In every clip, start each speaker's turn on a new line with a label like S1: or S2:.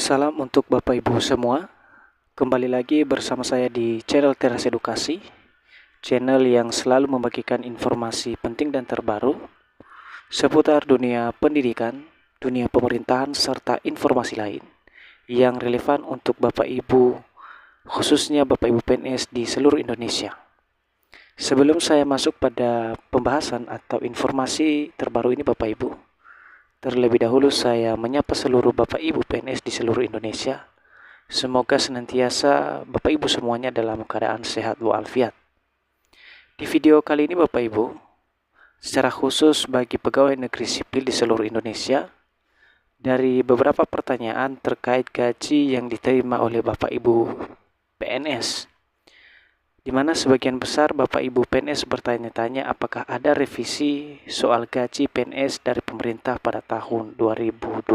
S1: Salam untuk Bapak Ibu semua. Kembali lagi bersama saya di channel Teras Edukasi, channel yang selalu membagikan informasi penting dan terbaru seputar dunia pendidikan, dunia pemerintahan, serta informasi lain yang relevan untuk Bapak Ibu, khususnya Bapak Ibu PNS di seluruh Indonesia. Sebelum saya masuk pada pembahasan atau informasi terbaru ini Bapak Ibu, terlebih dahulu saya menyapa seluruh Bapak Ibu PNS di seluruh Indonesia. Semoga senantiasa Bapak Ibu semuanya dalam keadaan sehat walafiat. Di video kali ini Bapak Ibu, secara khusus bagi pegawai negeri sipil di seluruh Indonesia, dari beberapa pertanyaan terkait gaji yang diterima oleh Bapak Ibu PNS, di mana sebagian besar Bapak Ibu PNS bertanya-tanya apakah ada revisi soal gaji PNS dari pemerintah pada tahun 2025.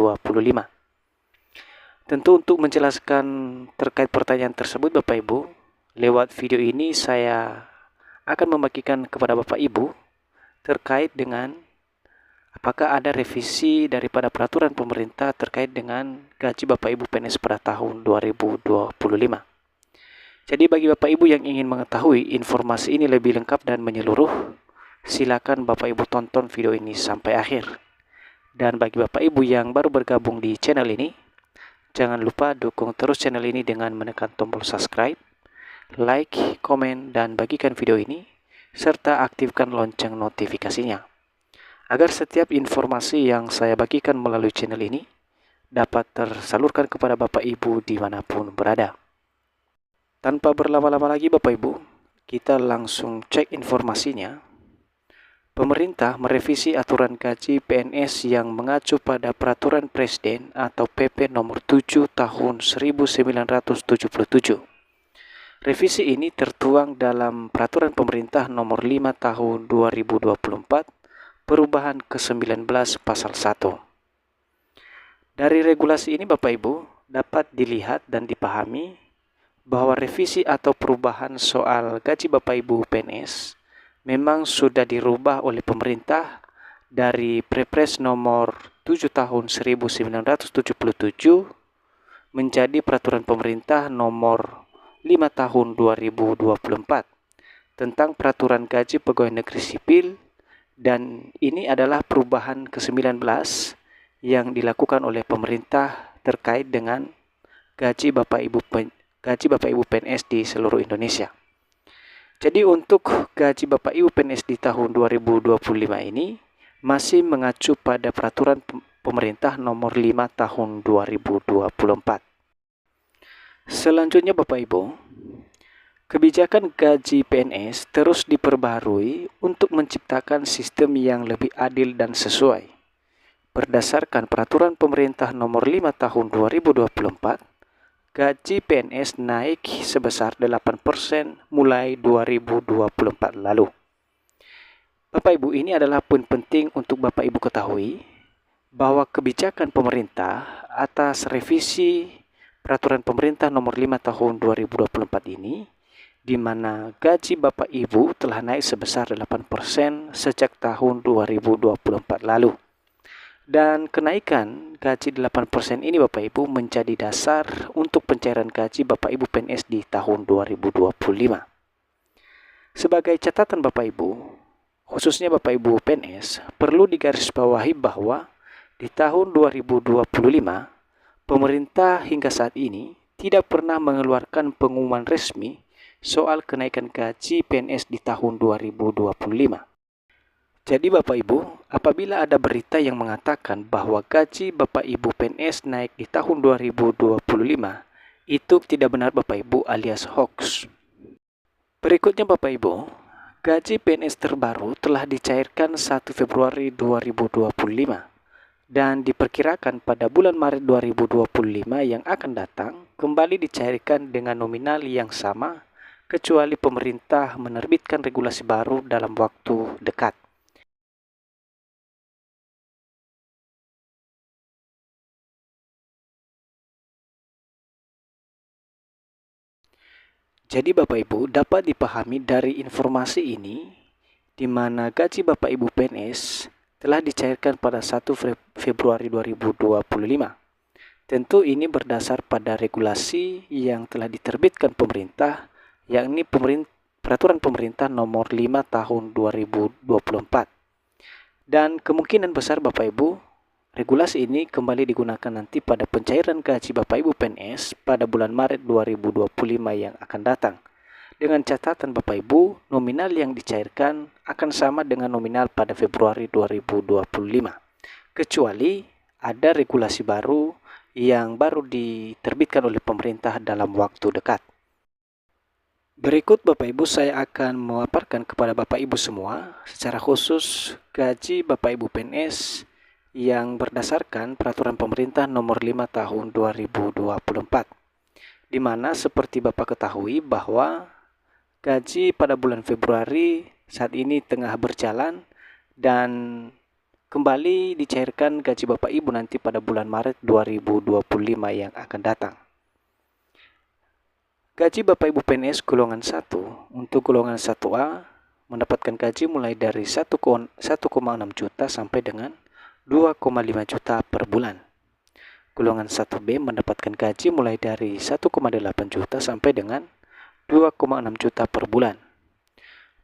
S1: Tentu untuk menjelaskan terkait pertanyaan tersebut Bapak Ibu, lewat video ini saya akan membagikan kepada Bapak Ibu terkait dengan apakah ada revisi daripada peraturan pemerintah terkait dengan gaji Bapak Ibu PNS pada tahun 2025. Jadi bagi Bapak Ibu yang ingin mengetahui informasi ini lebih lengkap dan menyeluruh, silakan Bapak Ibu tonton video ini sampai akhir. Dan bagi Bapak Ibu yang baru bergabung di channel ini, jangan lupa dukung terus channel ini dengan menekan tombol subscribe, like, komen, dan bagikan video ini, serta aktifkan lonceng notifikasinya, agar setiap informasi yang saya bagikan melalui channel ini dapat tersalurkan kepada Bapak Ibu dimanapun berada. Tanpa berlama-lama lagi Bapak Ibu, kita langsung cek informasinya. Pemerintah merevisi aturan gaji PNS yang mengacu pada Peraturan Presiden atau PP nomor 7 tahun 1977. Revisi ini tertuang dalam Peraturan Pemerintah nomor 5 tahun 2024, perubahan ke-19 pasal 1. Dari regulasi ini Bapak Ibu dapat dilihat dan dipahami bahwa revisi atau perubahan soal gaji Bapak Ibu PNS memang sudah dirubah oleh pemerintah dari Perpres nomor 7 tahun 1977 menjadi Peraturan Pemerintah nomor 5 tahun 2024 tentang Peraturan Gaji Pegawai Negeri Sipil, dan ini adalah perubahan ke-19 yang dilakukan oleh pemerintah terkait dengan gaji Bapak Ibu PNS di seluruh Indonesia. Jadi untuk gaji Bapak Ibu PNS di tahun 2025 ini masih mengacu pada Peraturan Pemerintah nomor 5 tahun 2024. Selanjutnya Bapak Ibu, kebijakan gaji PNS terus diperbaharui untuk menciptakan sistem yang lebih adil dan sesuai. Berdasarkan Peraturan Pemerintah nomor 5 tahun 2024, gaji PNS naik sebesar 8% mulai 2024 lalu. Bapak Ibu, ini adalah poin penting untuk Bapak Ibu ketahui bahwa kebijakan pemerintah atas revisi Peraturan Pemerintah nomor 5 tahun 2024 ini, di mana gaji Bapak Ibu telah naik sebesar 8% sejak tahun 2024 lalu. Dan kenaikan gaji 8% ini Bapak Ibu menjadi dasar untuk pencairan gaji Bapak Ibu PNS di tahun 2025. Sebagai catatan Bapak Ibu, khususnya Bapak Ibu PNS, perlu digarisbawahi bahwa di tahun 2025, pemerintah hingga saat ini tidak pernah mengeluarkan pengumuman resmi soal kenaikan gaji PNS di tahun 2025. Jadi Bapak Ibu, apabila ada berita yang mengatakan bahwa gaji Bapak Ibu PNS naik di tahun 2025, itu tidak benar Bapak Ibu, alias hoax. Berikutnya Bapak Ibu, gaji PNS terbaru telah dicairkan 1 Februari 2025 dan diperkirakan pada bulan Maret 2025 yang akan datang kembali dicairkan dengan nominal yang sama, kecuali pemerintah menerbitkan regulasi baru dalam waktu dekat. Jadi Bapak Ibu dapat dipahami dari informasi ini, di mana gaji Bapak Ibu PNS telah dicairkan pada 1 Februari 2025. Tentu ini berdasar pada regulasi yang telah diterbitkan pemerintah, yakni Peraturan Pemerintah Nomor 5 Tahun 2024. Dan kemungkinan besar Bapak Ibu, regulasi ini kembali digunakan nanti pada pencairan gaji Bapak Ibu PNS pada bulan Maret 2025 yang akan datang. Dengan catatan Bapak Ibu, nominal yang dicairkan akan sama dengan nominal pada Februari 2025. Kecuali ada regulasi baru yang baru diterbitkan oleh pemerintah dalam waktu dekat. Berikut Bapak Ibu saya akan memaparkan kepada Bapak Ibu semua secara khusus gaji Bapak Ibu PNS yang berdasarkan Peraturan Pemerintah Nomor 5 Tahun 2024. Di mana seperti Bapak ketahui bahwa gaji pada bulan Februari saat ini tengah berjalan dan kembali dicairkan gaji Bapak Ibu nanti pada bulan Maret 2025 yang akan datang. Gaji Bapak Ibu PNS golongan 1 untuk golongan 1A mendapatkan gaji mulai dari 1,6 juta sampai dengan 2,5 juta per bulan. Golongan 1B mendapatkan gaji mulai dari 1,8 juta sampai dengan 2,6 juta per bulan.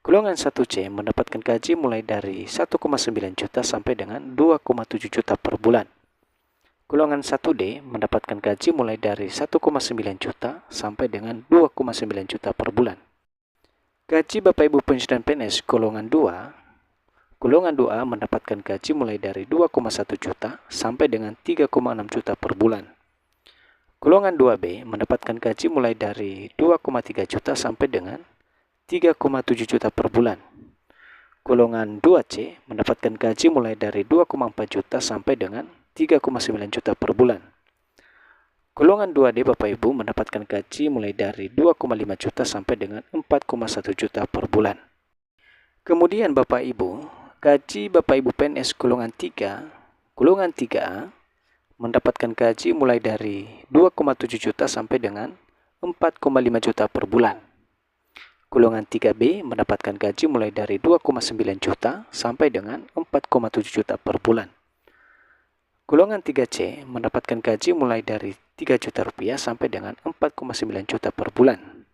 S1: Golongan 1C mendapatkan gaji mulai dari 1,9 juta sampai dengan 2,7 juta per bulan. Golongan 1D mendapatkan gaji mulai dari 1,9 juta sampai dengan 2,9 juta per bulan. Gaji Bapak Ibu pensiunan PNS golongan 2, golongan 2A mendapatkan gaji mulai dari 2,1 juta sampai dengan 3,6 juta per bulan. Golongan 2B mendapatkan gaji mulai dari 2,3 juta sampai dengan 3,7 juta per bulan. Golongan 2C mendapatkan gaji mulai dari 2,4 juta sampai dengan 3,9 juta per bulan. Golongan 2D Bapak Ibu mendapatkan gaji mulai dari 2,5 juta sampai dengan 4,1 juta per bulan. Kemudian Bapak Ibu, gaji Bapak Ibu PNS golongan 3, golongan 3A mendapatkan gaji mulai dari 2,7 juta sampai dengan 4,5 juta per bulan. Golongan 3B mendapatkan gaji mulai dari 2,9 juta sampai dengan 4,7 juta per bulan. Golongan 3C mendapatkan gaji mulai dari 3 juta rupiah sampai dengan 4,9 juta per bulan.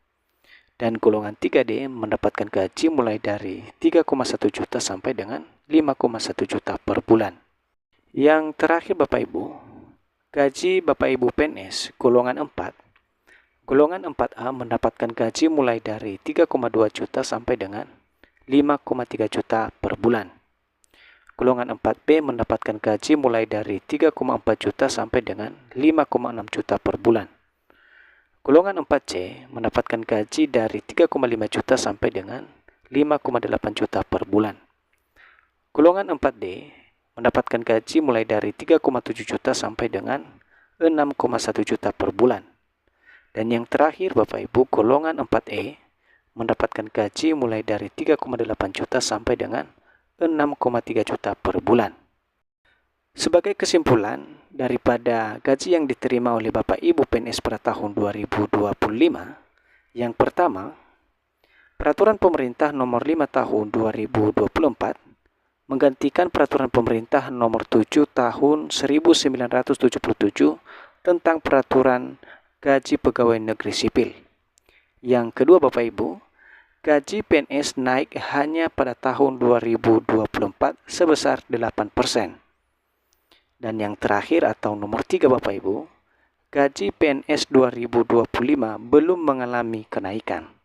S1: Dan golongan 3D mendapatkan gaji mulai dari 3,1 juta sampai dengan 5,1 juta per bulan. Yang terakhir Bapak Ibu, gaji Bapak Ibu PNS golongan 4. Golongan 4A mendapatkan gaji mulai dari 3,2 juta sampai dengan 5,3 juta per bulan. Golongan 4B mendapatkan gaji mulai dari 3,4 juta sampai dengan 5,6 juta per bulan. Golongan 4C mendapatkan gaji dari 3,5 juta sampai dengan 5,8 juta per bulan. Golongan 4D mendapatkan gaji mulai dari 3,7 juta sampai dengan 6,1 juta per bulan. Dan yang terakhir Bapak Ibu, golongan 4E mendapatkan gaji mulai dari 3,8 juta sampai dengan 6,3 juta per bulan. Sebagai kesimpulan daripada gaji yang diterima oleh Bapak Ibu PNS pada tahun 2025, yang pertama, Peraturan Pemerintah Nomor 5 Tahun 2024 menggantikan Peraturan Pemerintah Nomor 7 Tahun 1977 tentang Peraturan Gaji Pegawai Negeri Sipil. Yang kedua Bapak Ibu, gaji PNS naik hanya pada tahun 2024 sebesar 8%. Dan yang terakhir atau nomor 3 Bapak Ibu, gaji PNS 2025 belum mengalami kenaikan.